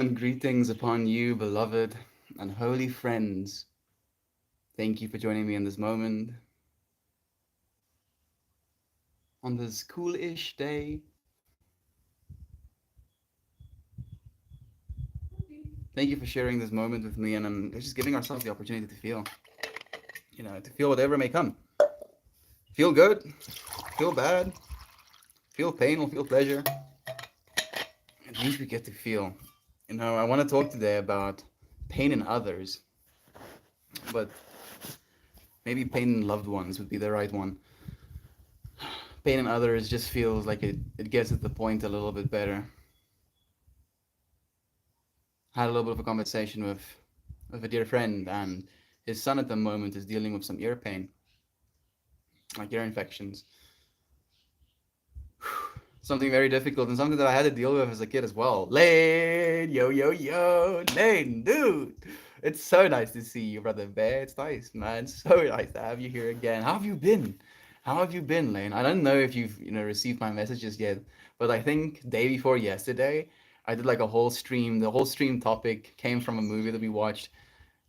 And greetings upon you, beloved and holy friends. Thank you for joining me in this moment, on this cool-ish day. Thank you for sharing this moment with me, and just giving ourselves the opportunity to feel, to feel whatever may come. Feel good, feel bad, feel pain or feel pleasure. At least we get to feel. I want to talk today about pain in others, but maybe pain in loved ones would be the right one. Pain in others just feels like it gets at the point a little bit better. Had a little bit of a conversation with a dear friend, and his son at the moment is dealing with some ear pain, like ear infections. Something very difficult and something that I had to deal with as a kid as well. Lane, yo, yo, yo, Lane, dude. It's so nice to see you, brother Bear. It's nice, man. So nice to have you here again. How have you been? How have you been, Lane? I don't know if you've received my messages yet, but I think day before yesterday, I did like a whole stream. The whole stream topic came from a movie that we watched.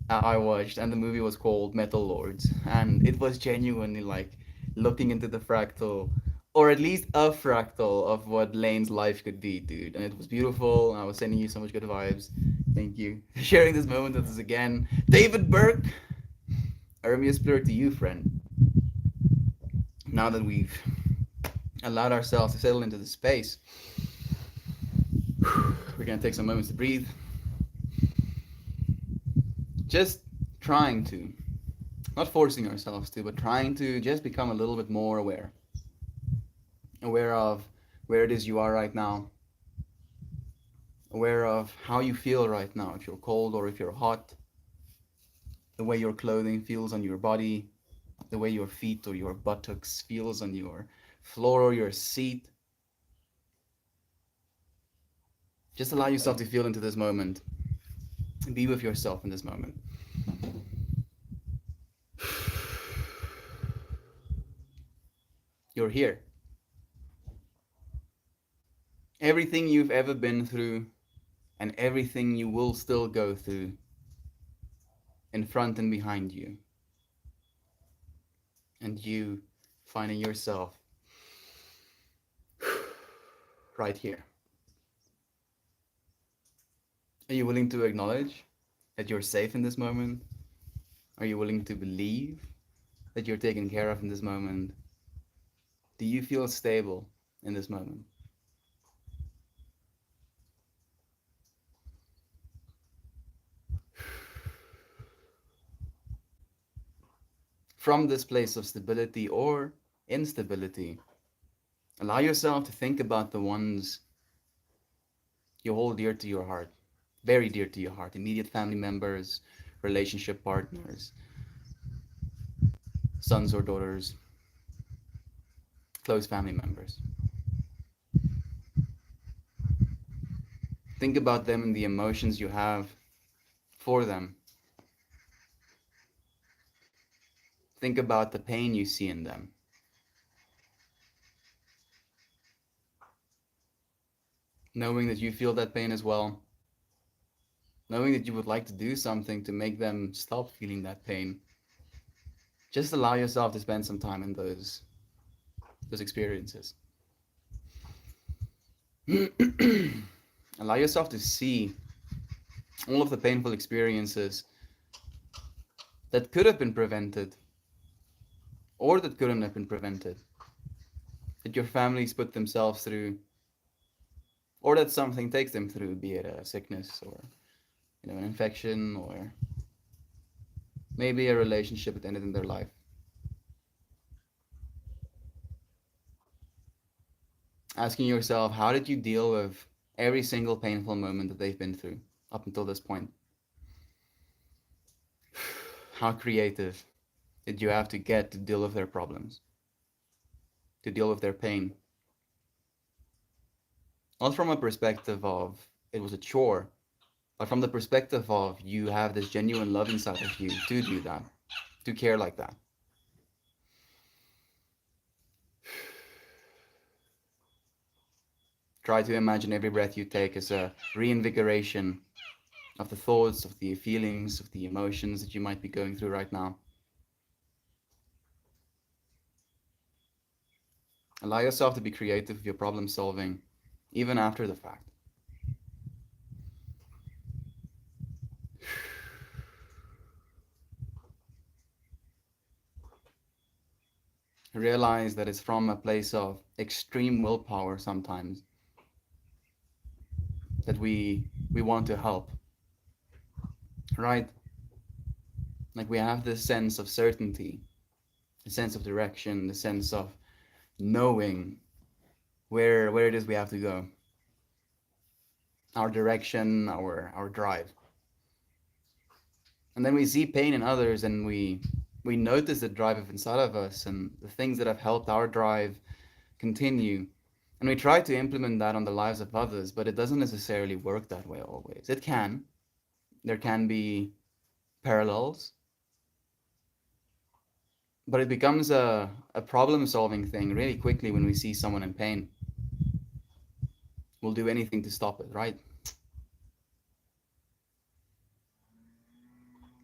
I watched, and the movie was called Metal Lords, and it was genuinely like looking into the fractal, or at least a fractal of what Lane's life could be, dude. And it was beautiful. I was sending you so much good vibes. Thank you for sharing this moment with us again, David Burke. Ermias Blur to you, friend. Now that we've allowed ourselves to settle into the space, we're gonna take some moments to breathe. Just trying to, not forcing ourselves to, but trying to just become a little bit more aware of where it is you are right now, aware of how you feel right now, if you're cold or if you're hot, the way your clothing feels on your body, the way your feet or your buttocks feels on your floor or your seat. Just allow yourself to feel into this moment. Be with yourself in this moment. You're here. Everything you've ever been through and everything you will still go through, in front and behind you, and you finding yourself right here. Are you willing to acknowledge that you're safe in this moment? Are you willing to believe that you're taken care of in this moment? Do you feel stable in this moment? From this place of stability or instability, allow yourself to think about the ones you hold dear to your heart, very dear to your heart, immediate family members, relationship partners, sons or daughters, close family members. Think about them and the emotions you have for them. Think about the pain you see in them. Knowing that you feel that pain as well. Knowing that you would like to do something to make them stop feeling that pain. Just allow yourself to spend some time in those experiences. Allow yourself to see all of the painful experiences that could have been prevented or that couldn't have been prevented, that your families put themselves through, or that something takes them through, be it a sickness or an infection, or maybe a relationship that ended in their life. Asking yourself, how did you deal with every single painful moment that they've been through up until this point? How creative did you have to get to deal with their problems, to deal with their pain? Not from a perspective of it was a chore, but from the perspective of you have this genuine love inside of you to do that, to care like that. Try to imagine every breath you take as a reinvigoration of the thoughts, of the feelings, of the emotions that you might be going through right now. Allow yourself to be creative with your problem solving, even after the fact. Realize that it's from a place of extreme willpower sometimes that we want to help, right? Like we have this sense of certainty, the sense of direction, the sense of knowing where it is we have to go, our direction, our drive. And then we see pain in others, and we notice the drive inside of us and the things that have helped our drive continue. And we try to implement that on the lives of others, but it doesn't necessarily work that way always. It can. There can be parallels, but it becomes a problem solving thing really quickly when we see someone in pain. We'll do anything to stop it, right?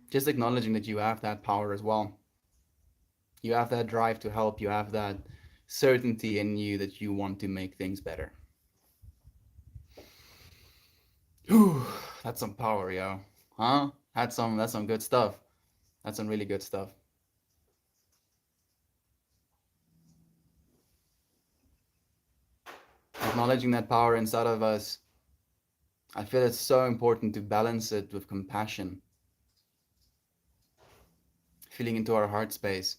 Just acknowledging that you have that power as well. You have that drive to help, you have that certainty in you that you want to make things better. Whew, that's some power, yo. Huh? That's some good stuff. That's some really good stuff. Acknowledging that power inside of us, I feel it's so important to balance it with compassion. Feeling into our heart space.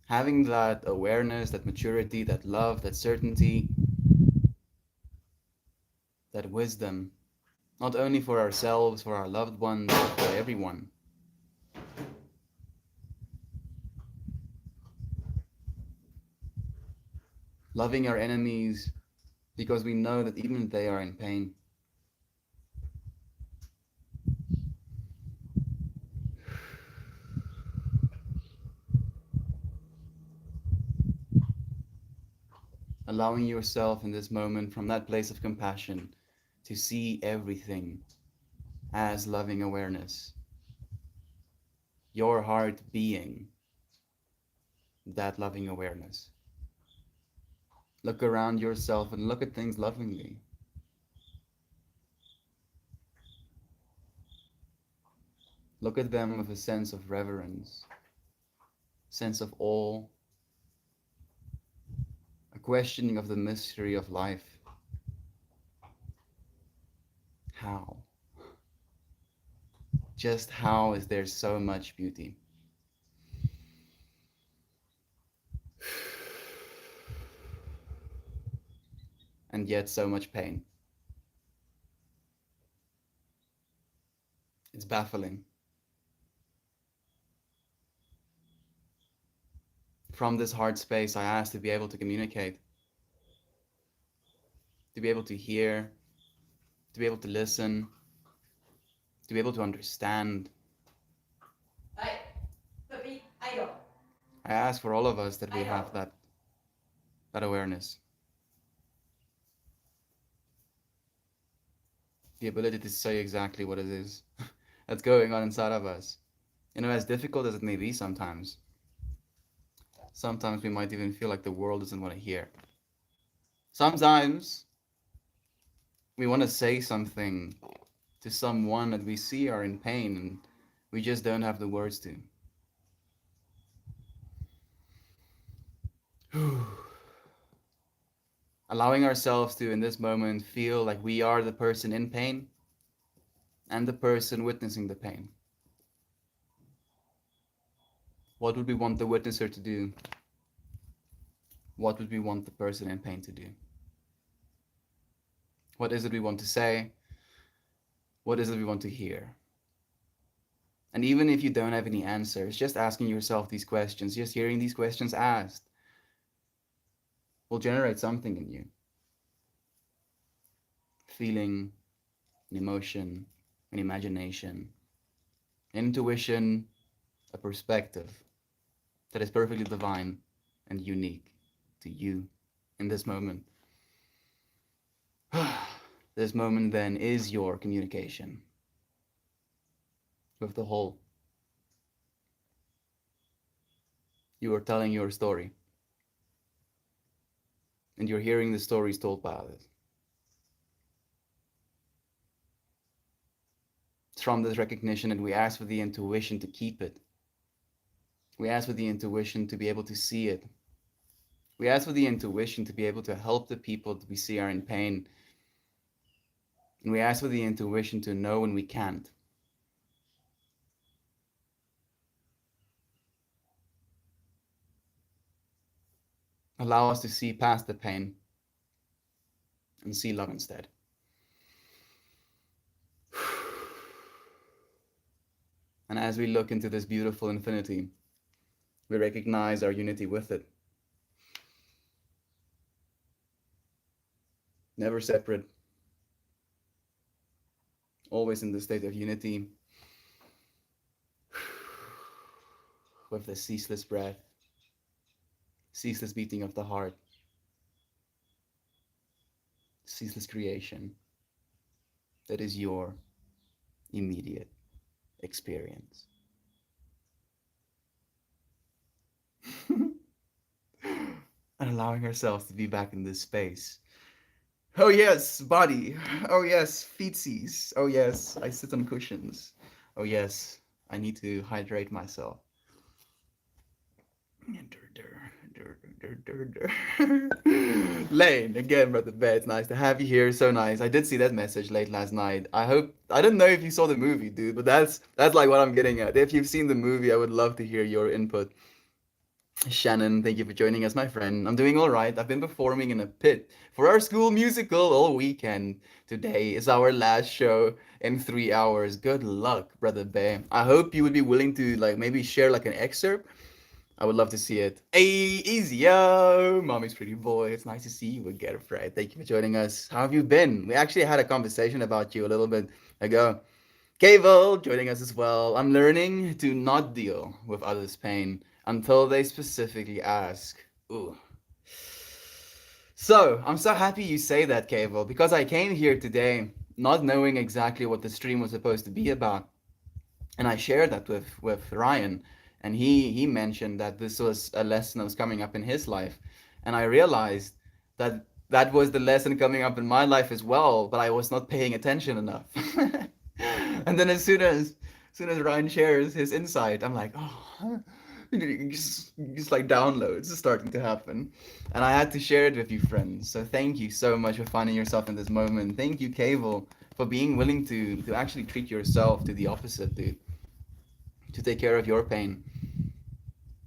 Having that awareness, that maturity, that love, that certainty, that wisdom, not only for ourselves, for our loved ones, but for everyone. Loving our enemies because we know that even they are in pain. Allowing yourself in this moment from that place of compassion to see everything as loving awareness. Your heart being that loving awareness. Look around yourself and look at things lovingly. Look at them with a sense of reverence, sense of awe, a questioning of the mystery of life. How? Just how is there so much beauty? And yet so much pain. It's baffling. From this heart space, I ask to be able to communicate, to be able to hear, to be able to listen, to be able to understand. I ask for all of us that we have that awareness. The ability to say exactly what it is that's going on inside of us. As difficult as it may be sometimes. Sometimes we might even feel like the world doesn't want to hear. Sometimes we want to say something to someone that we see are in pain and we just don't have the words to. Allowing ourselves to, in this moment, feel like we are the person in pain and the person witnessing the pain. What would we want the witnesser to do? What would we want the person in pain to do? What is it we want to say? What is it we want to hear? And even if you don't have any answers, just asking yourself these questions, just hearing these questions asked, will generate something in you. Feeling, an emotion, an imagination, an intuition, a perspective that is perfectly divine and unique to you in this moment. This moment then is your communication with the whole. You are telling your story, and you're hearing the stories told by others. It's from this recognition that we ask for the intuition to keep it. We ask for the intuition to be able to see it. We ask for the intuition to be able to help the people that we see are in pain. And we ask for the intuition to know when we can't. Allow us to see past the pain and see love instead. And as we look into this beautiful infinity, we recognize our unity with it. Never separate, always in the state of unity, with the ceaseless breath, ceaseless beating of the heart, ceaseless creation that is your immediate experience. And allowing ourselves to be back in this space. Oh yes, body. Oh yes, feetsies. Oh yes, I sit on cushions. Oh yes, I need to hydrate myself. Lane, again, brother Bear, it's nice to have you here. So nice. I did see that message late last night. I don't know if you saw the movie, dude, but that's like what I'm getting at. If you've seen the movie, I would love to hear your input. Shannon, thank you for joining us, my friend. I'm doing all right. I've been performing in a pit for our school musical all weekend. Today is our last show in 3 hours. Good luck, brother Bear. I hope you would be willing to like maybe share like an excerpt. I would love to see it. Hey, easy, yo, mommy's pretty boy. It's nice to see you again, Fred. Thank you for joining us. How have you been? We actually had a conversation about you a little bit ago. Cable joining us as well. I'm learning to not deal with others' pain until they specifically ask. Ooh. So, I'm so happy you say that, Cable, because I came here today not knowing exactly what the stream was supposed to be about. And I shared that with Ryan, and he mentioned that this was a lesson that was coming up in his life. And I realized that that was the lesson coming up in my life as well, but I was not paying attention enough. And then as soon as Ryan shares his insight, I'm like, oh, just like downloads are starting to happen, and I had to share it with you, friends. So thank you so much for finding yourself in this moment. Thank you, Cable, for being willing to actually treat yourself to the opposite, dude, to take care of your pain,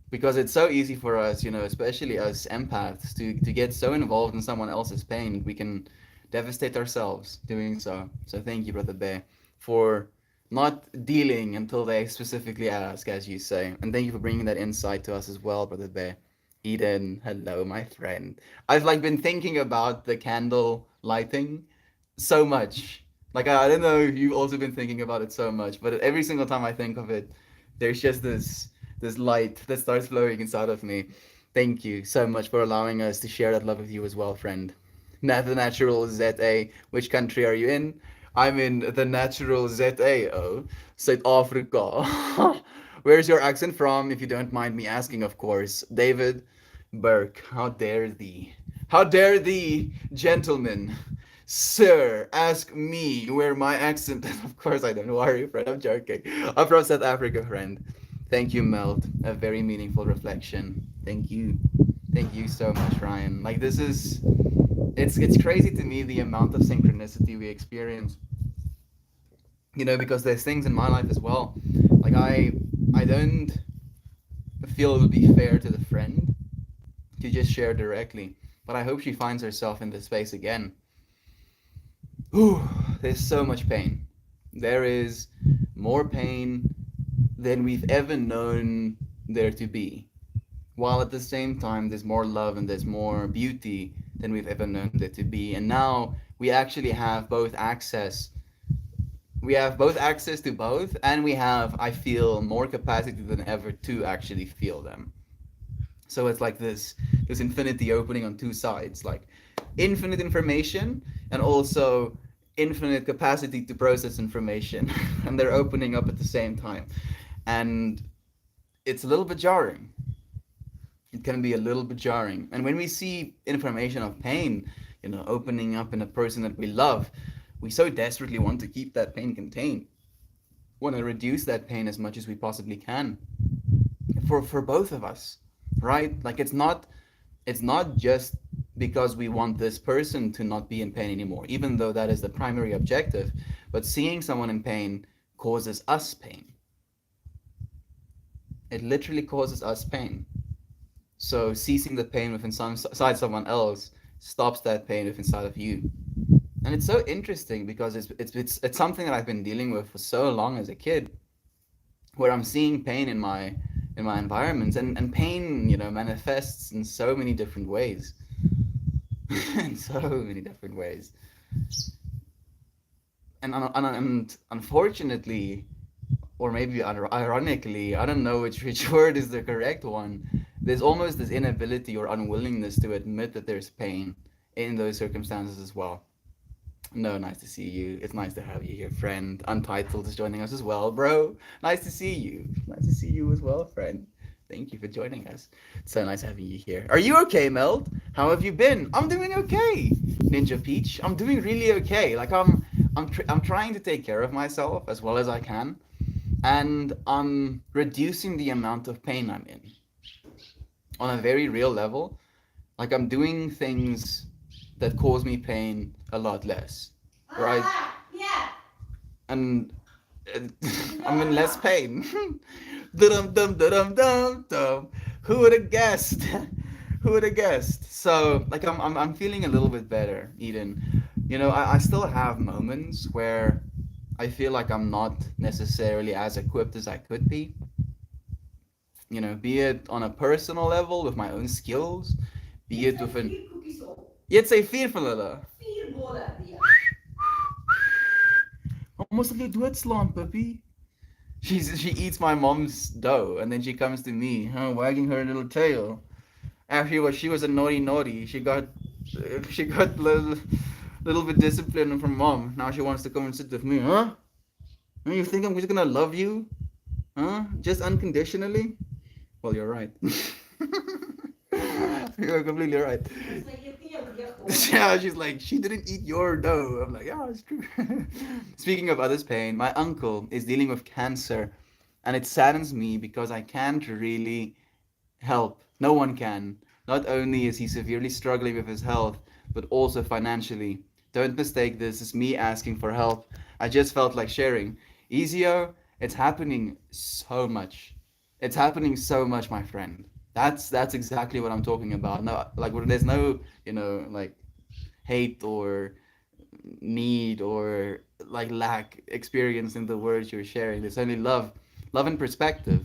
because it's so easy for us, especially us empaths, to get so involved in someone else's pain. We can devastate ourselves doing so. So thank you, brother Bear, for not dealing until they specifically ask, as you say. And thank you for bringing that insight to us as well, brother Bear. Eden, hello, my friend. I've like been thinking about the candle lighting so much. Like I don't know if you've also been thinking about it so much, but every single time I think of it, there's just this light that starts flowing inside of me. Thank you so much for allowing us to share that love with you as well, friend. The natural ZA, which country are you in? I'm in the natural ZAO, South Africa. Where's your accent from, if you don't mind me asking, of course? David Burke, how dare thee? How dare thee, gentlemen? Sir, ask me where my accent is. Of course I don't worry, friend. I'm joking. I'm from South Africa, friend. Thank you, Melt. A very meaningful reflection. Thank you. Thank you so much, Ryan. Like this is it's crazy to me the amount of synchronicity we experience. Because there's things in my life as well. Like I don't feel it would be fair to the friend to just share directly. But I hope she finds herself in this space again. Whew, there's so much pain. There is more pain than we've ever known there to be. While at the same time, there's more love and there's more beauty than we've ever known there to be. And now we actually have both access. We have both access to both, and we have, I feel, more capacity than ever to actually feel them. So it's like this infinity opening on two sides, like infinite information and also infinite capacity to process information, and they're opening up at the same time. And it's a little bit jarring. It can be a little bit jarring. And when we see information of pain, opening up in a person that we love, we so desperately want to keep that pain contained, want to reduce that pain as much as we possibly can for both of us, right? Like it's not just because we want this person to not be in pain anymore, even though that is the primary objective, but seeing someone in pain causes us pain. It literally causes us pain. So ceasing the pain within inside someone else stops that pain within inside of you. And it's so interesting because it's something that I've been dealing with for so long as a kid, where I'm seeing pain in my environments, and pain, manifests in so many different ways. In so many different ways. And unfortunately, or maybe ironically, I don't know which word is the correct one. There's almost this inability or unwillingness to admit that there's pain in those circumstances as well. No, nice to see you. It's nice to have you here, friend. Untitled is joining us as well, bro. Nice to see you. Nice to see you as well, friend. Thank you for joining us. It's so nice having you here. Are you okay, Meld? How have you been? I'm doing okay. Ninja Peach, I'm doing really okay. Like I'm trying to take care of myself as well as I can, and I'm reducing the amount of pain I'm in on a very real level. Like I'm doing things that cause me pain a lot less, right? Yeah. And uh, I'm in less pain. Dum dum dum dum dum. Who would have guessed? Who would have guessed? So like I'm feeling a little bit better, Eden. I still have moments where I feel like I'm not necessarily as equipped as I could be. Be it on a personal level with my own skills, be Dit it zijn with an. vier cookies op. Yet say fear for Lila. Vier bollen. Ja. Almost like a doodslaan, puppy. She eats my mom's dough and then she comes to me, wagging her little tail. After she was a naughty. She got little bit disciplined from mom. Now she wants to come and sit with me, huh? You think I'm just gonna love you, huh? Just unconditionally? Well, you're right. You're completely right. Dat is like je teer. Yeah, she's like, she didn't eat your dough. I'm like, yeah, it's true. Speaking of others' pain, my uncle is dealing with cancer, and it saddens me because I can't really help. No one can. Not only is he severely struggling with his health, but also financially. Don't mistake this as me asking for help. I just felt like sharing. Ezio, it's happening so much. It's happening so much, my friend. That's exactly what I'm talking about. No, like there's no, like hate or need or like lack experience in the words you're sharing. There's only love and perspective,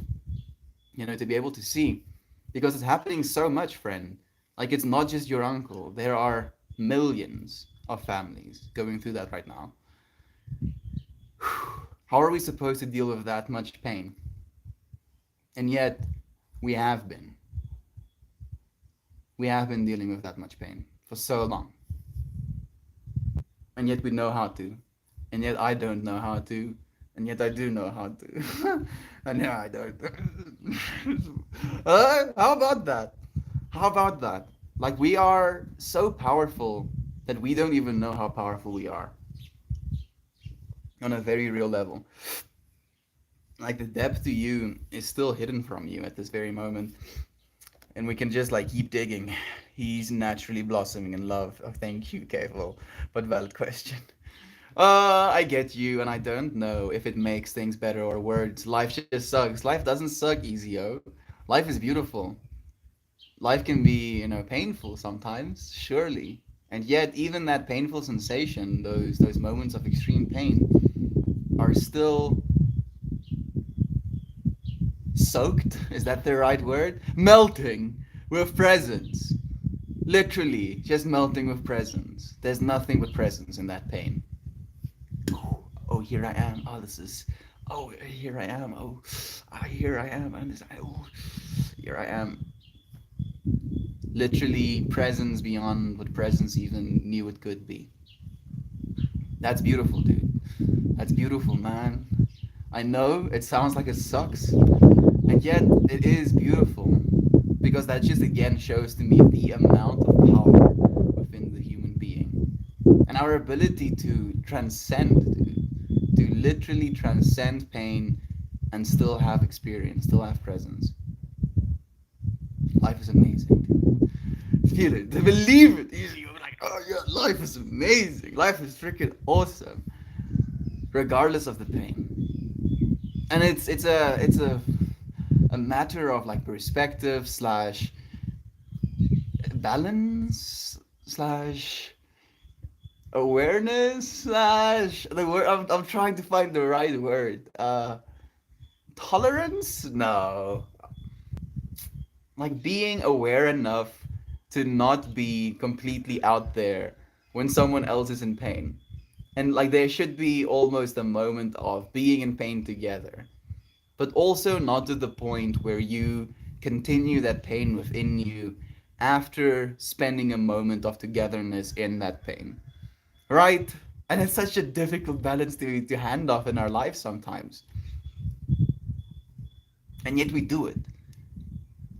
to be able to see, because it's happening so much, friend. Like it's not just your uncle. There are millions of families going through that right now. How are we supposed to deal with that much pain? And yet, we have been. We have been dealing with that much pain for so long. And yet we know how to. And yet I don't know how to. And yet I do know how to. And yeah, I don't. How about that? How about that? Like we are so powerful that we don't even know how powerful we are on a very real level. Like the depth to you is still hidden from you at this very moment. And we can just like keep digging. He's naturally blossoming in love. Oh, thank you, Kevo. But valid question. I get you, and I don't know if it makes things better or worse. Life just sucks. Life doesn't suck, Ezio. Life is beautiful. Life can be, painful sometimes, surely. And yet, even that painful sensation, those moments of extreme pain, are still soaked. Is that the right word? Melting with presence. Literally, just melting with presence. There's nothing but presence in that pain. Oh, here I am. Oh, this is. Oh, here I am. Oh, here I am. And this, oh, here I am. literally presence beyond what presence even knew it could be. That's beautiful, dude. That's beautiful, man. I know it sounds like it sucks, and yet it is beautiful because that just again shows to me the amount of power within the human being and our ability to transcend, to literally transcend pain and still have experience, still have presence. Life is amazing. Feel it, to believe it. You're like, oh yeah, life is amazing. Life is freaking awesome, regardless of the pain. And it's a matter of like perspective slash balance slash awareness slash the word I'm trying to find the right word. Tolerance? No. Like being aware enough to not be completely out there when someone else is in pain. And like there should be almost a moment of being in pain together, but also not to the point where you continue that pain within you after spending a moment of togetherness in that pain. Right? And it's such a difficult balance to hand off in our lives sometimes. And yet we do it.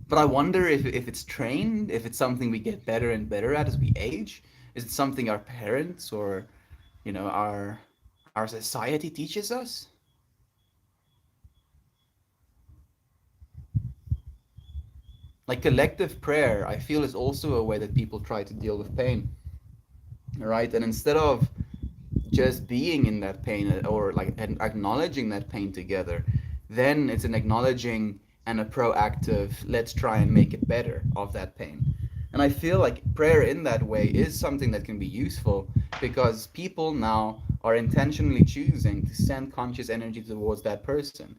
But I wonder if it's trained, if it's something we get better and better at as we age. Is it something our parents or, our society teaches us? Like collective prayer, I feel is also a way that people try to deal with pain, right? And instead of just being in that pain or like acknowledging that pain together, then it's an acknowledging and a proactive let's try and make it better of that pain. And I feel like prayer in that way is something that can be useful because people now are intentionally choosing to send conscious energy towards that person.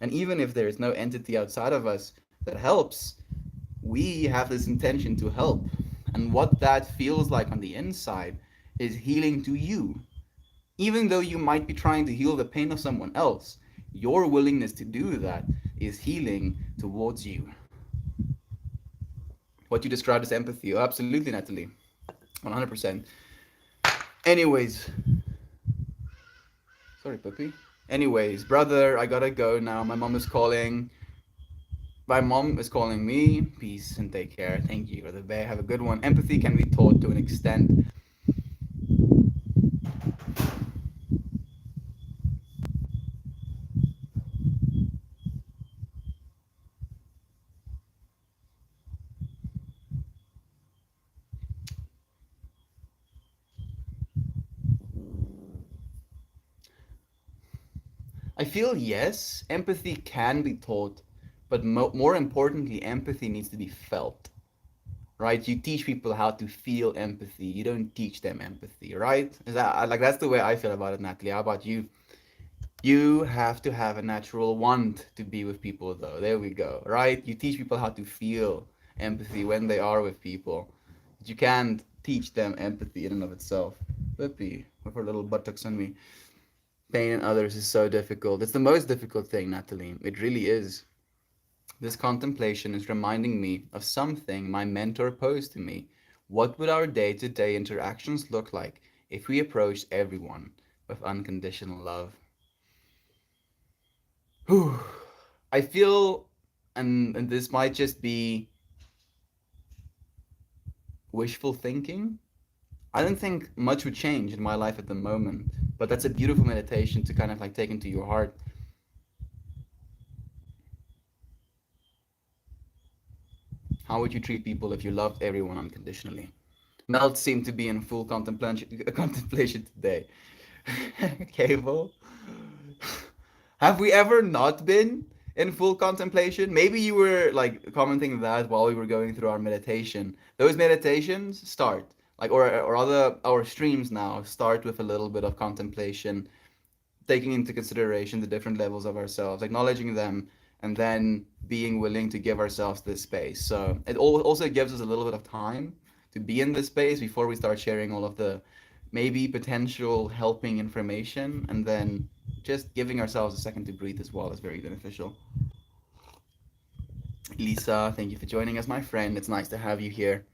And even if there is no entity outside of us that helps, we have this intention to help. And what that feels like on the inside is healing to you. Even though you might be trying to heal the pain of someone else, your willingness to do that is healing towards you. What you described as empathy. Oh, absolutely, Natalie. 100%. Anyways, sorry, puppy. Anyways, brother, I gotta go now. My mom is calling. My mom is calling me. Peace and take care. Thank you, brother bear. Have a good one. Empathy can be taught to an extent. I feel yes, empathy can be taught, but more importantly, empathy needs to be felt, right? You teach people how to feel empathy. You don't teach them empathy, right? Is that like that's the way I feel about it, Natalie? How about you? You have to have a natural want to be with people, though. There we go, right? You teach people how to feel empathy when they are with people. But you can't teach them empathy in and of itself. Lippy, with her little buttocks on me. Pain in others is so difficult. It's the most difficult thing, Natalie. It really is. This contemplation is reminding me of something my mentor posed to me. What would our day to day interactions look like if we approached everyone with unconditional love? Whew. I feel, and this might just be wishful thinking. I don't think much would change in my life at the moment, but that's a beautiful meditation to kind of like take into your heart. How would you treat people if you loved everyone unconditionally? Melt seemed to be in full contemplation today. Cable, have we ever not been in full contemplation? Maybe you were like commenting that while we were going through our meditation. Those meditations start like, or other our streams now start with a little bit of contemplation, taking into consideration the different levels of ourselves, acknowledging them, and then being willing to give ourselves this space. So it also gives us a little bit of time to be in this space before we start sharing all of the maybe potential helping information, and then just giving ourselves a second to breathe as well is very beneficial. Lisa, thank you for joining us, my friend. It's nice to have you here.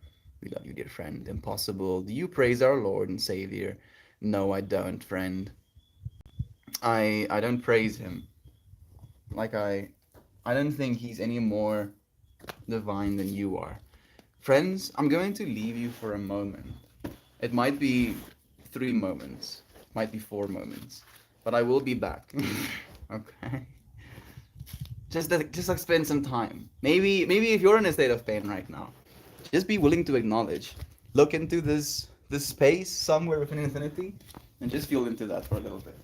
We love you, dear friend. Impossible. Do you praise our Lord and Savior? No, I don't, friend. I don't praise him. Like I don't think he's any more divine than you are. Friends, I'm going to leave you for a moment. It might be 3 moments, might be 4 moments, but I will be back. Okay. Just like spend some time. Maybe if you're in a state of pain right now, just be willing to acknowledge. Look into this space somewhere within infinity, and just feel into that for a little bit.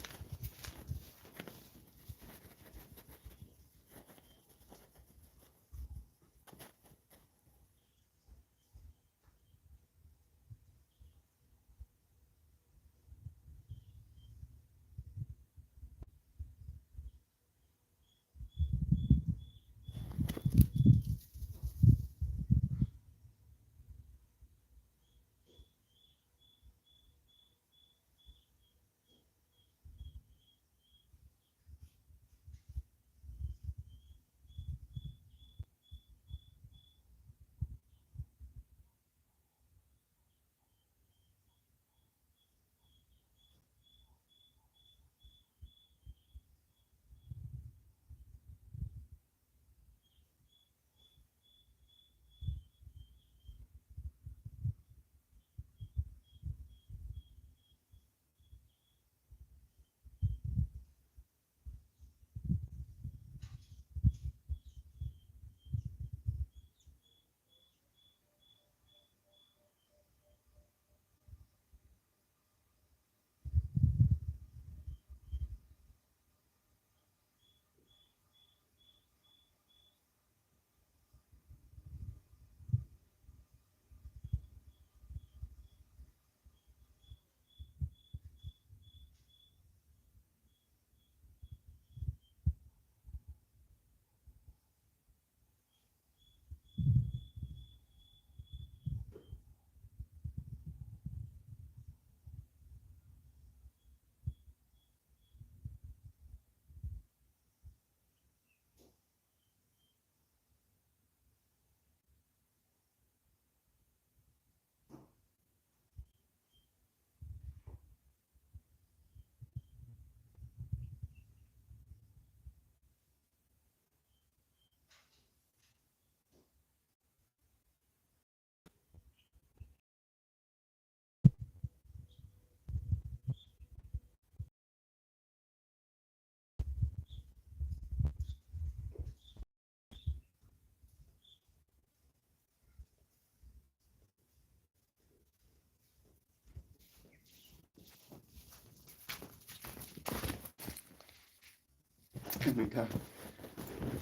Oh my god.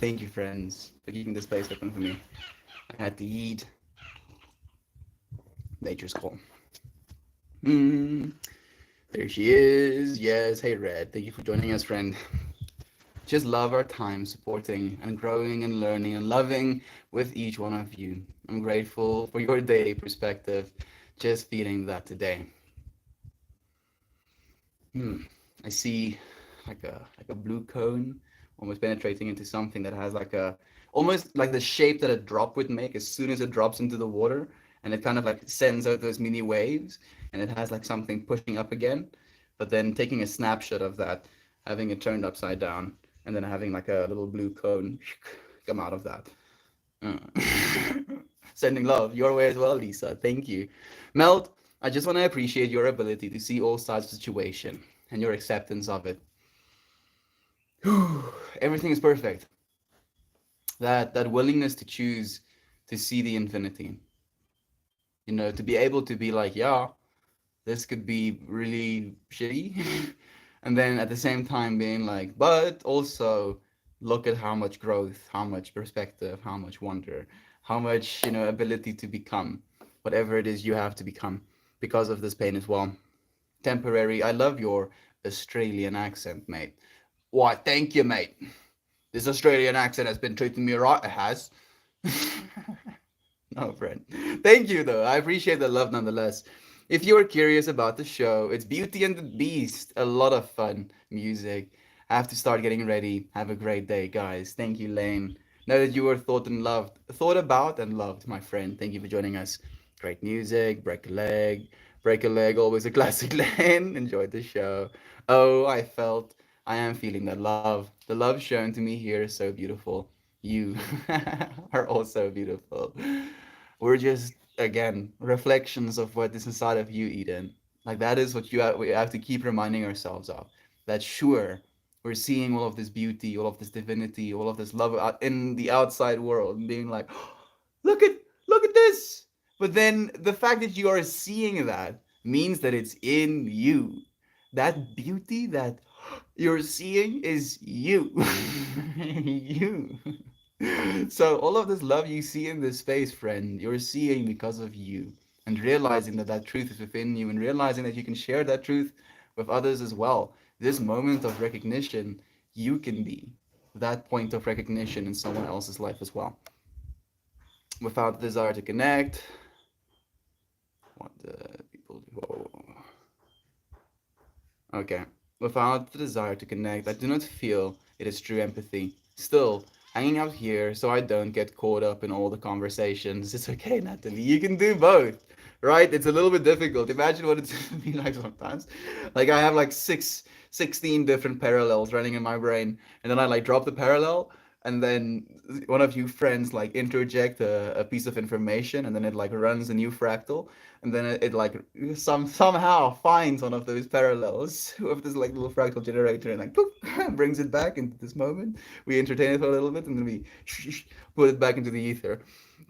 Thank you, friends, for keeping the space open for me. I had to eat. Nature's call. Mm, there she is. Yes. Hey, Red. Thank you for joining us, friend. Just love our time supporting and growing and learning and loving with each one of you. I'm grateful for your daily perspective. Just feeling that today. Hmm. I see like a blue cone almost penetrating into something that has like a almost like the shape that a drop would make as soon as it drops into the water, and it kind of like sends out those mini waves, and it has like something pushing up again, but then taking a snapshot of that, having it turned upside down, and then having like a little blue cone come out of that. Uh, Sending love your way as well, Lisa. Thank you. Melt, I just want to appreciate your ability to see all sides of the situation and your acceptance of it. Everything is perfect. That willingness to choose to see the infinity. To be able to be like, yeah, this could be really shitty. And then at the same time being like, but also look at how much growth, how much perspective, how much wonder, how much, ability to become whatever it is you have to become because of this pain as well. Temporary. I love your Australian accent, mate. Why, thank you, mate. This Australian accent has been treating me right. It has. No, friend. Thank you, though. I appreciate the love nonetheless. If you're curious about the show, it's Beauty and the Beast. A lot of fun music. I have to start getting ready. Have a great day, guys. Thank you, Lane. Know that you were thought and loved, thought about and loved, my friend. Thank you for joining us. Great music, break a leg, break a leg, always a classic lane. Enjoyed the show. Oh, I am feeling that love. The love shown to me here is so beautiful. You are also beautiful. We're just, again, reflections of what is inside of you, Eden. Like that is what we have to keep reminding ourselves of. That sure, we're seeing all of this beauty, all of this divinity, all of this love in the outside world, and being like, look at look at this. But then the fact that you are seeing that means that it's in you. That beauty that you're seeing is you. You. So all of this love you see in this space, friend, you're seeing because of you, and realizing that that truth is within you, and realizing that you can share that truth with others as well. This moment of recognition, you can be that point of recognition in someone else's life as well. Without the desire to connect, what the people do. Whoa. Okay. Without the desire to connect, I do not feel it is true empathy. Still, hanging out here so I don't get caught up in all the conversations. It's okay, Natalie. You can do both, right? It's a little bit difficult. Imagine what it's gonna be like sometimes. Like I have like 16 different parallels running in my brain, and then I like drop the parallel, and then one of you friends like interject a piece of information, and then it like runs a new fractal, and then it like somehow finds one of those parallels with this like little fractal generator and like poof, brings it back into this moment. We entertain it for a little bit and then we put it back into the ether.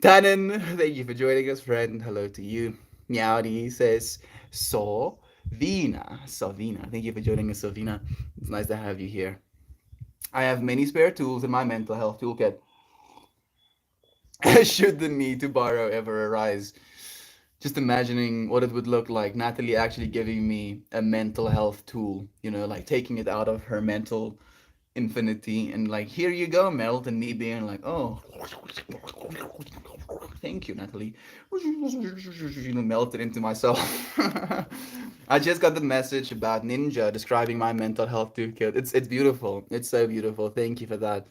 Tannen, thank you for joining us, friend. Hello to you. Meowdy says Sovina. Thank you for joining us, Sovina. It's nice to have you here. I have many spare tools in my mental health toolkit. Should the need to borrow ever arise, just imagining what it would look like Natalie actually giving me a mental health tool, like taking it out of her mental infinity and like, here you go, Melt, and me being like, oh, thank you, Natalie. Melted into myself. I just got the message about Ninja describing my mental health toolkit. It's beautiful. It's so beautiful. Thank you for that.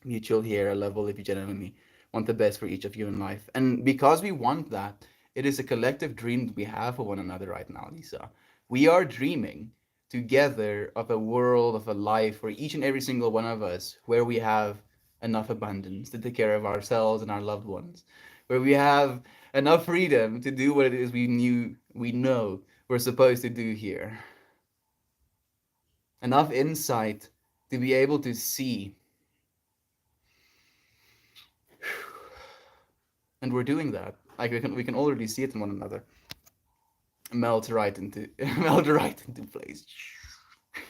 Mutual here. I love all of you genuinely. Want the best for each of you in life. And because we want that, it is a collective dream that we have for one another right now, Lisa. We are dreaming together of a world, of a life for each and every single one of us where we have enough abundance to take care of ourselves and our loved ones, where we have enough freedom to do what it is we know we're supposed to do here, enough insight to be able to see. And we're doing that. Like we can already see it in one another. Melt right into melt right into place.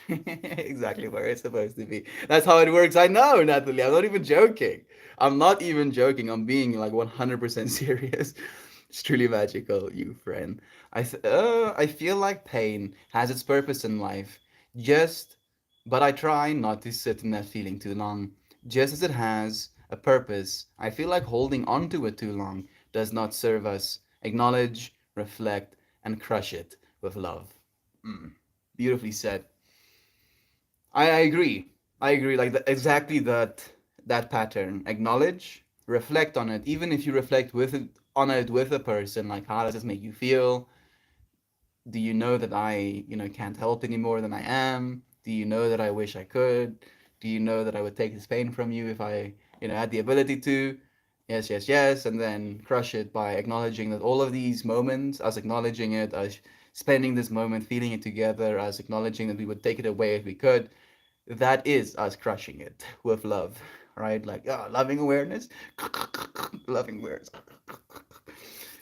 Exactly where it's supposed to be. That's how it works. I know, Natalie. I'm not even joking. I'm not even joking. I'm being like 100% serious. It's truly magical, you friend. I feel like pain has its purpose in life. Just, but I try not to sit in that feeling too long. Just as it has a purpose, I feel like holding on to it too long does not serve us. Acknowledge, reflect, and crush it with love. Mm. Beautifully said. I agree. I agree. Like exactly that pattern. Acknowledge, reflect on it. Even if you reflect on it with a person, like how does this make you feel? Do you know that I can't help any more than I am? Do you know that I wish I could? Do you know that I would take this pain from you if I had the ability to? Yes, yes, yes, and then crush it by acknowledging that all of these moments, us acknowledging it, us spending this moment, feeling it together, us acknowledging that we would take it away if we could, that is us crushing it with love, right? Like, loving awareness, loving awareness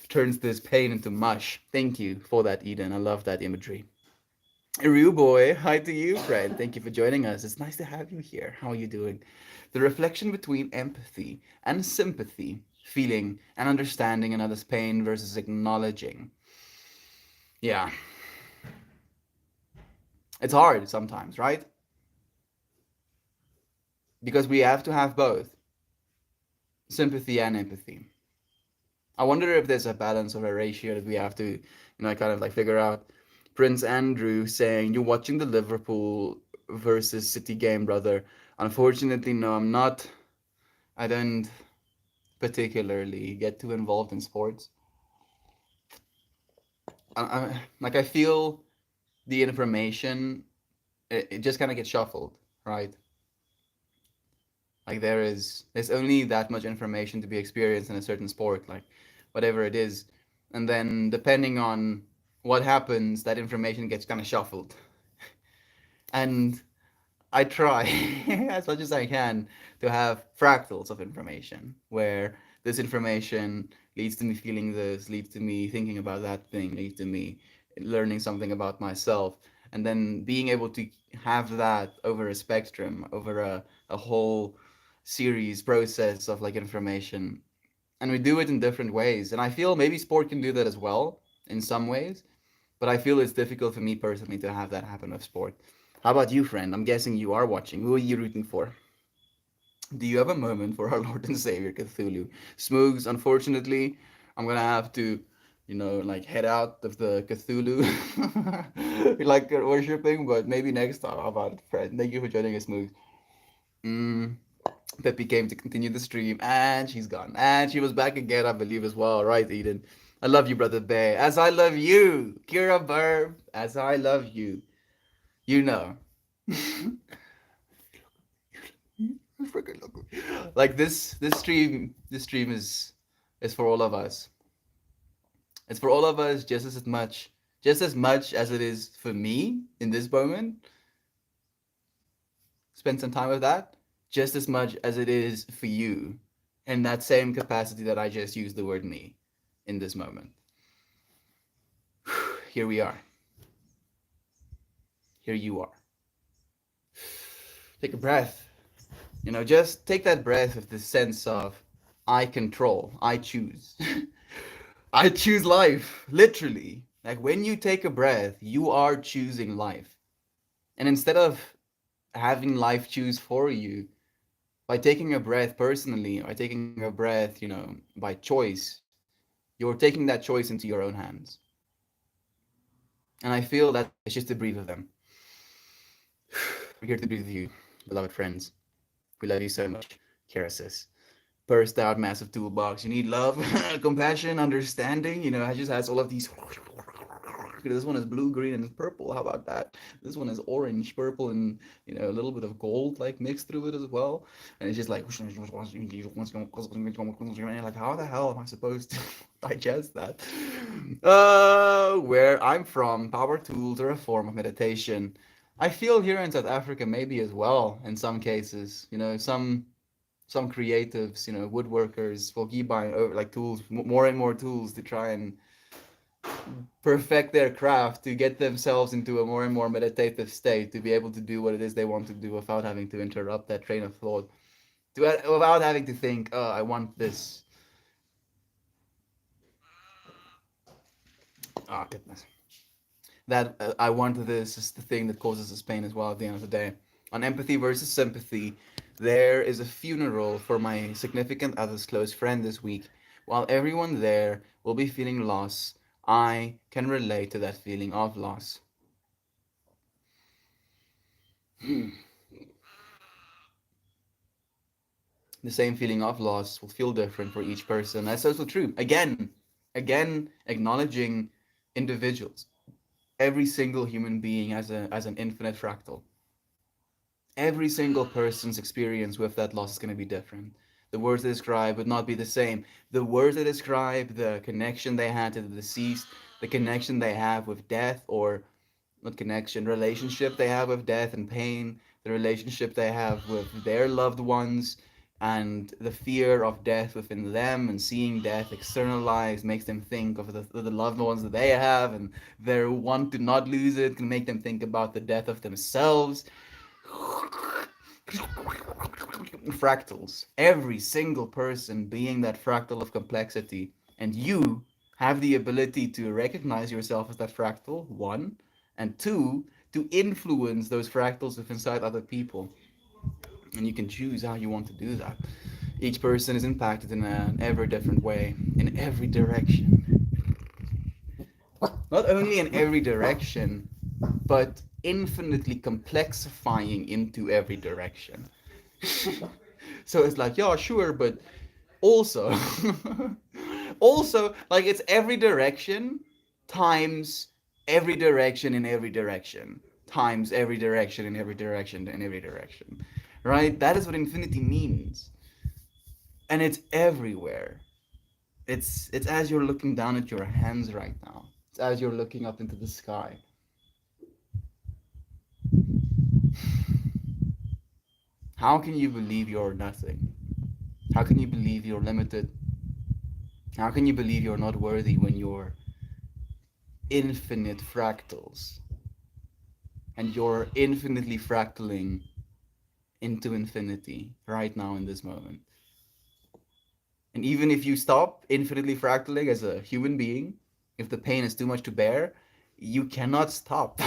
turns this pain into mush. Thank you for that, Eden. I love that imagery. Ryu boy, hi to you, friend. Thank you for joining us. It's nice to have you here. How are you doing? The reflection between empathy and sympathy, feeling and understanding another's pain versus acknowledging. Yeah, it's hard sometimes, right? Because we have to have both sympathy and empathy. I wonder if there's a balance or a ratio that we have to kind of like figure out. Prince Andrew saying, "You're watching the Liverpool versus City game, brother." Unfortunately, no, I'm not. I don't particularly get too involved in sports. Like I feel the information, it just kind of gets shuffled, right? Like there's only that much information to be experienced in a certain sport, like whatever it is, and then depending on what happens, that information gets kind of shuffled. And I try as much as I can to have fractals of information where this information leads to me feeling this, leads to me thinking about that thing, leads to me learning something about myself, and then being able to have that over a spectrum, over a whole series process of like information. And we do it in different ways. And I feel maybe sport can do that as well in some ways, but I feel it's difficult for me personally to have that happen with sport. How about you, friend? I'm guessing you are watching. Who are you rooting for? Do you have a moment for our Lord and Savior Cthulhu? Smoogs, unfortunately, I'm gonna have to, like head out of the Cthulhu like worshipping, but maybe next time. How about it, friend? Thank you for joining us, Smoogs. Mm, Peppy came to continue the stream, and she's gone. And she was back again, I believe, as well. Right, Eden? I love you, Brother Bear. As I love you. Kira Burb, as I love you. You know. Freaking look. Like this stream is for all of us. It's for all of us just as much as it is for me in this moment. Spend some time with that, just as much as it is for you in that same capacity that I just used the word me in this moment. Here we are. Here you are. Take a breath. Just take that breath with the sense of I control, I choose. I choose life, literally. Like when you take a breath, you are choosing life. And instead of having life choose for you, by taking a breath personally, by taking a breath, by choice, you're taking that choice into your own hands. And I feel that it's just a breathe of them. We're here to breathe with you, beloved friends. We love you so much, Kerasis. Burst out massive toolbox. You need love, compassion, understanding. It just has all of these. This one is blue, green, and purple. How about that? This one is orange, purple, and a little bit of gold like mixed through it as well. And it's just like, like how the hell am I supposed to digest that? Where I'm from, power tools are a form of meditation. I feel here in South Africa maybe as well in some cases. Some creatives, woodworkers will keep buying like tools, more and more tools to try and perfect their craft, to get themselves into a more and more meditative state, to be able to do what it is they want to do without having to interrupt that train of thought, without having to think, oh, I want this. Oh, goodness. That I want this is the thing that causes us pain as well at the end of the day. On empathy versus sympathy, there is a funeral for my significant other's close friend this week. While everyone there will be feeling loss, I can relate to that feeling of loss. The same feeling of loss will feel different for each person. That's also true. Again, acknowledging individuals. Every single human being as an infinite fractal. Every single person's experience with that loss is going to be different. The words they describe would not be the same. The words they describe, the connection they had to the deceased, the connection they have with death, or not connection, relationship they have with death and pain, the relationship they have with their loved ones, and the fear of death within them, and seeing death externalized makes them think of the loved ones that they have, and their want to not lose it can make them think about the death of themselves. Fractals. Every single person being that fractal of complexity. And you have the ability to recognize yourself as that fractal, one, and two, to influence those fractals within inside other people. And you can choose how you want to do that. Each person is impacted in an ever different way, in every direction. Not only in every direction, but infinitely complexifying into every direction. So it's like, yeah, sure, but also, also, like it's every direction times every direction in every direction times every direction in every direction in every direction, right? That is what infinity means, and it's everywhere. It's as you're looking down at your hands right now. It's as you're looking up into the sky. How can you believe you're nothing? How can you believe you're limited? How can you believe you're not worthy when you're infinite fractals and you're infinitely fractaling into infinity right now in this moment? And even if you stop infinitely fractaling as a human being, if the pain is too much to bear, you cannot stop.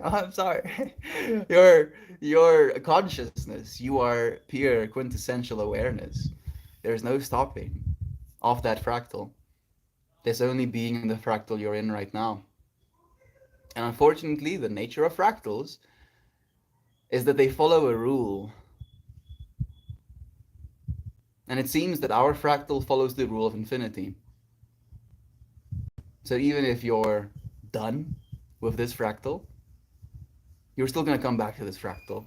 I'm sorry. Your consciousness, you are pure quintessential awareness. There's no stopping of that fractal. There's only being in the fractal you're in right now. And unfortunately, the nature of fractals is that they follow a rule. And it seems that our fractal follows the rule of infinity. So even if you're done with this fractal, you're still going to come back to this fractal.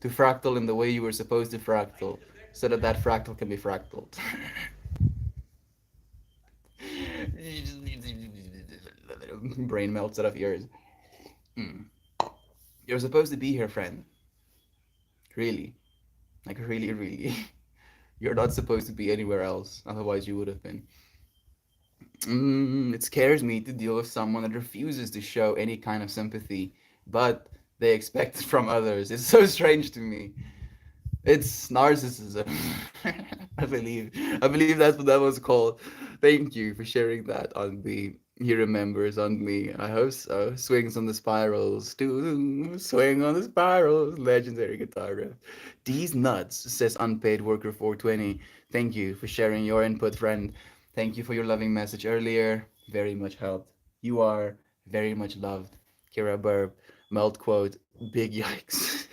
To fractal in the way you were supposed to fractal, so that that fractal can be fractaled. Brain melts out of ears. Mm. You're supposed to be here, friend. Really. Like, really, really. You're not supposed to be anywhere else, otherwise, you would have been. It scares me to deal with someone that refuses to show any kind of sympathy, but they expect it from others. It's so strange to me. It's narcissism. I believe. I believe that's what that was called. Thank you for sharing that on me. He remembers on me. I hope so. Swings on the spirals. Swing on the spirals. Legendary guitar riff. These nuts, says Unpaid Worker 420. Thank you for sharing your input, friend. Thank you for your loving message earlier. Very much helped. You are very much loved. Kira Burb. Melt quote. Big yikes.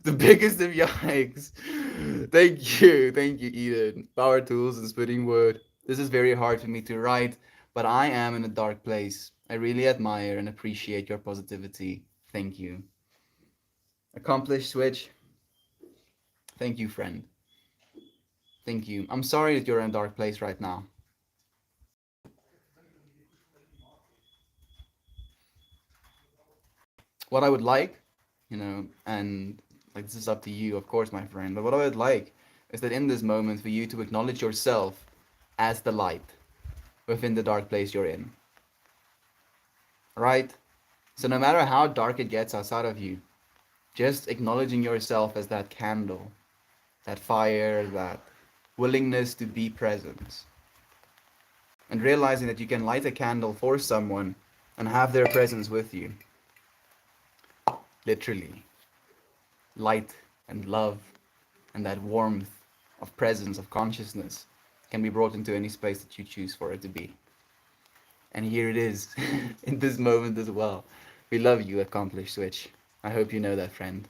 The biggest of yikes. Thank you, Eden. Power tools and splitting wood. This is very hard for me to write, but I am in a dark place. I really admire and appreciate your positivity. Thank you. Accomplished switch. Thank you, friend. Thank you. I'm sorry that you're in a dark place right now. What I would like, and like this is up to you, of course, my friend, but what I would like is that in this moment for you to acknowledge yourself as the light within the dark place you're in. Right? So no matter how dark it gets outside of you, just acknowledging yourself as that candle, that fire, that willingness to be present, and realizing that you can light a candle for someone and have their presence with you. Literally. Light and love and that warmth of presence, of consciousness, can be brought into any space that you choose for it to be. And here it is, in this moment as well. We love you, Accomplished Switch. I hope you know that, friend.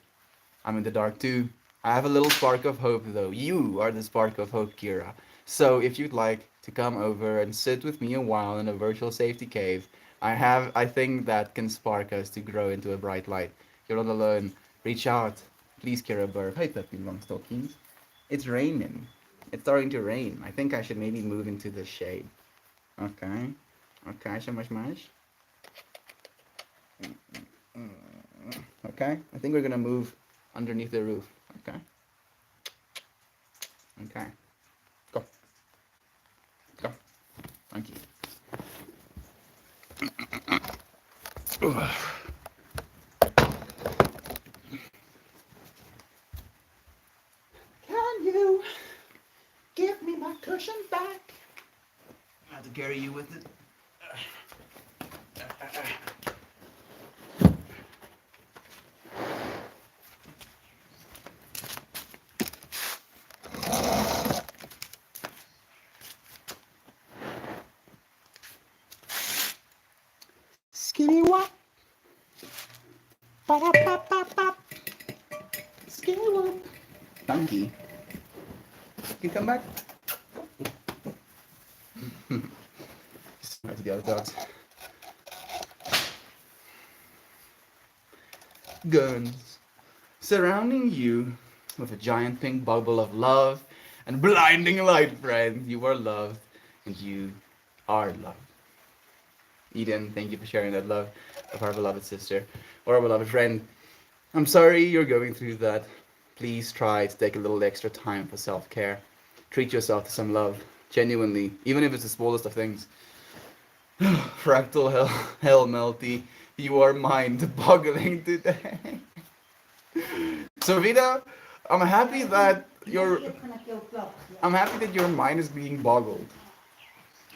I'm in the dark too. I have a little spark of hope, though. You are the spark of hope, Kira. So if you'd like to come over and sit with me a while in a virtual safety cave, I think that can spark us to grow into a bright light. You're not alone. Reach out. Please, Kira Burr. Hey, Peppy Longstockings. It's raining. It's starting to rain. I think I should maybe move into the shade. Okay. Okay, so much. Okay, I think we're gonna move underneath the roof. Okay. Okay. Go. Go. Thank you. Can you give me my cushion back? I have to carry you with it. Skinny wop. Ba-da-ba-ba-ba. Skinny wop. Donkey. You come back? Just to the other dogs. Guns. Surrounding you with a giant pink bubble of love and blinding light, friend. You are loved and you are loved. Eden, thank you for sharing that love of our beloved sister or our beloved friend. I'm sorry you're going through that. Please try to take a little extra time for self-care. Treat yourself to some love, genuinely, even if it's the smallest of things. Fractal hell melty, you are mind-boggling today. So Vida, I'm happy that your mind is being boggled,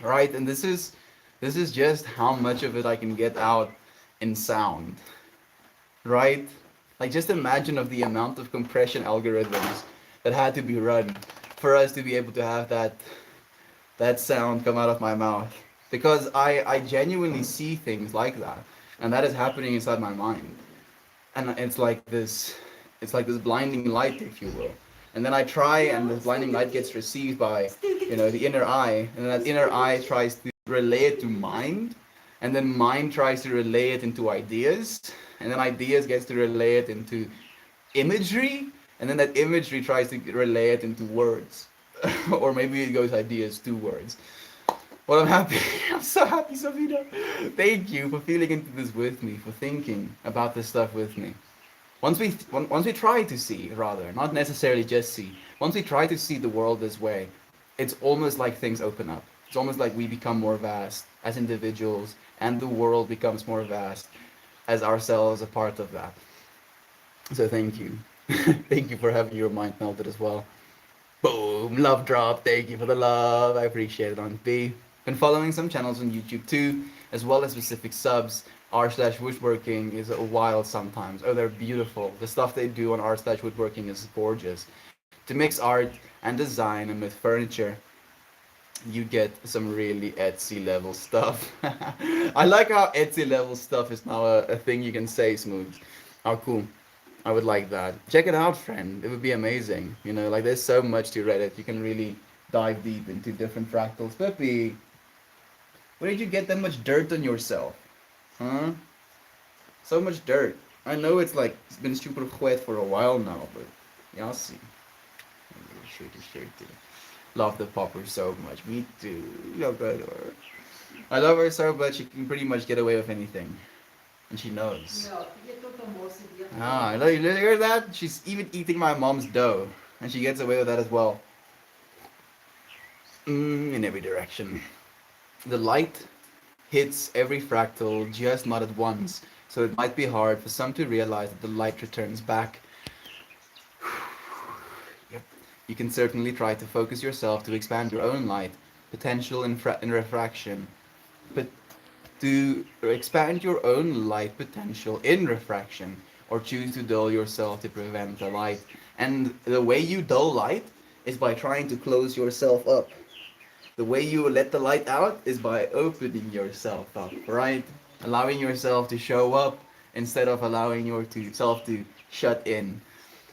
right? And this is just how much of it I can get out in sound, right? Like just imagine of the amount of compression algorithms that had to be run for us to be able to have that sound come out of my mouth. Because I genuinely see things like that. And that is happening inside my mind. And it's like this blinding light, if you will. And then I try and the blinding light gets received by, the inner eye. And then that inner eye tries to relay it to mind. And then mind tries to relay it into ideas. And then ideas gets to relay it into imagery. And then that imagery tries to relay it into words. Or maybe it goes ideas to words. Well, I'm happy. I'm so happy, Savita. Thank you for feeling into this with me, for thinking about this stuff with me. Once we try to see, rather, not necessarily just see, once we try to see the world this way, it's almost like things open up. It's almost like we become more vast as individuals, and the world becomes more vast as ourselves a part of that. So thank you. Thank you for having your mind melted as well. Boom, love drop. Thank you for the love. I appreciate it on B. Been following some channels on YouTube too, as well as specific subs. r/woodworking is a wild sometimes. Oh, they're beautiful. The stuff they do on r/woodworking is gorgeous. To mix art and design and with furniture, you get some really Etsy level stuff. I like how Etsy level stuff is now a thing you can say, Smooth. How cool. I would like that. Check it out, friend. It would be amazing. Like there's so much to Reddit. You can really dive deep into different fractals. Peppy, where did you get that much dirt on yourself? Huh? So much dirt. I know it's been super wet for a while now, but y'all see. Shirt. Love the popper so much. Me too. Love her. I love her so much she can pretty much get away with anything. And she knows. Ah, you hear that? She's even eating my mom's dough. And she gets away with that as well. In every direction. The light hits every fractal, just not at once. So it might be hard for some to realize that the light returns back. Yep. You can certainly try to focus yourself to expand your own light, potential in refraction. But to expand your own light potential in refraction, or choose to dull yourself to prevent the light. And the way you dull light is by trying to close yourself up. The way you let the light out is by opening yourself up, right? Allowing yourself to show up instead of allowing yourself to shut in.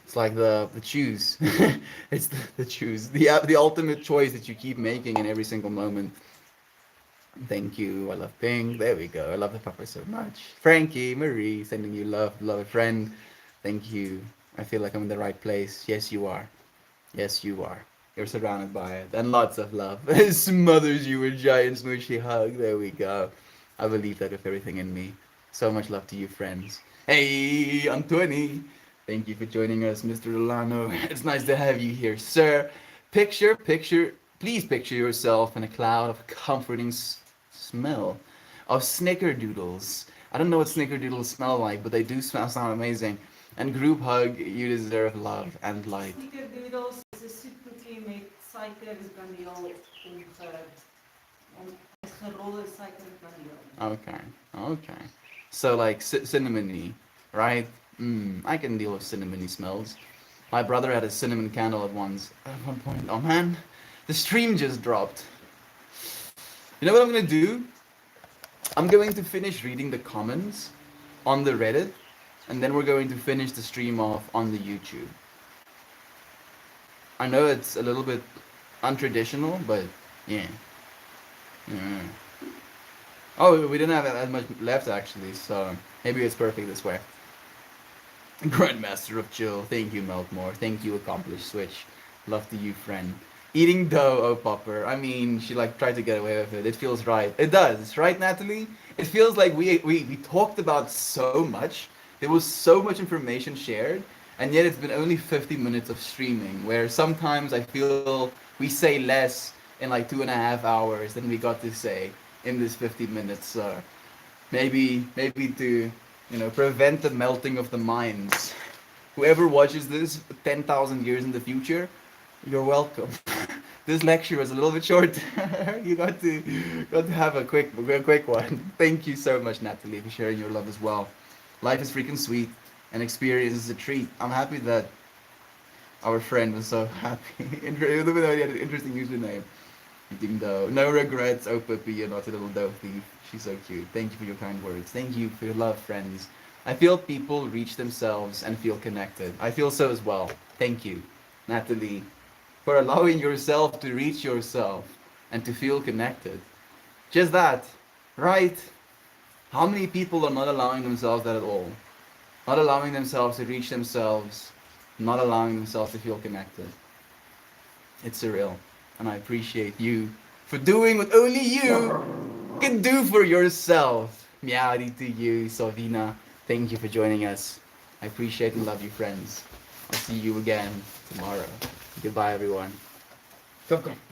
It's like the choose. It's the choose. The ultimate choice that you keep making in every single moment. Thank you. I love Pink. There we go. I love the pupper so much. Frankie, Marie, sending you love, beloved friend. Thank you. I feel like I'm in the right place. Yes, you are. Yes, you are. You're surrounded by it. And lots of love. It smothers you with giant smooshy hug. There we go. I believe that with everything in me. So much love to you, friends. Hey, I'm 20. Thank you for joining us, Mr. Rolano. It's nice to have you here, sir. Please picture yourself in a cloud of comforting smell of snickerdoodles. I don't know what snickerdoodles smell like, but they do sound amazing. And group hug, you deserve love and light. Snickerdoodles is een soepkoekje met suiker, kaneel en gerolde suiker en kaneel. Okay. So like cinnamony, right? I can deal with cinnamony smells. My brother had a cinnamon candle at one point. Oh man, the stream just dropped. You know what I'm gonna do? I'm going to finish reading the comments on the Reddit, and then we're going to finish the stream off on the YouTube. I know it's a little bit untraditional, but yeah. Mm. Oh, we didn't have as much left actually, so maybe it's perfect this way. Grandmaster of Chill, thank you, Meltmore. Thank you, Accomplished Switch. Love to you, friend. Eating dough, oh Popper. I mean, she like tried to get away with it. It feels right. It does, right, Natalie? It feels like we talked about so much. There was so much information shared, and yet it's been only 50 minutes of streaming, where sometimes I feel we say less in like 2.5 hours than we got to say in this 50 minutes. So maybe to prevent the melting of the minds. Whoever watches this 10,000 years in the future, you're welcome. This lecture was a little bit short. You got to have a quick one. Thank you so much, Natalie, for sharing your love as well. Life is freaking sweet, and experience is a treat. I'm happy that our friend was so happy. Even though he had an interesting username. Eating dough. No regrets. Oh, Puppy, you're not a little dough thief. She's so cute. Thank you for your kind words. Thank you for your love, friends. I feel people reach themselves and feel connected. I feel so as well. Thank you, Natalie, for allowing yourself to reach yourself and to feel connected. Just that, right? How many people are not allowing themselves that at all? Not allowing themselves to reach themselves, not allowing themselves to feel connected. It's surreal. And I appreciate you for doing what only you can do for yourself. Meowdy to you, Salvina. Thank you for joining us. I appreciate and love you, friends. I'll see you again tomorrow. Goodbye, everyone. Come, come.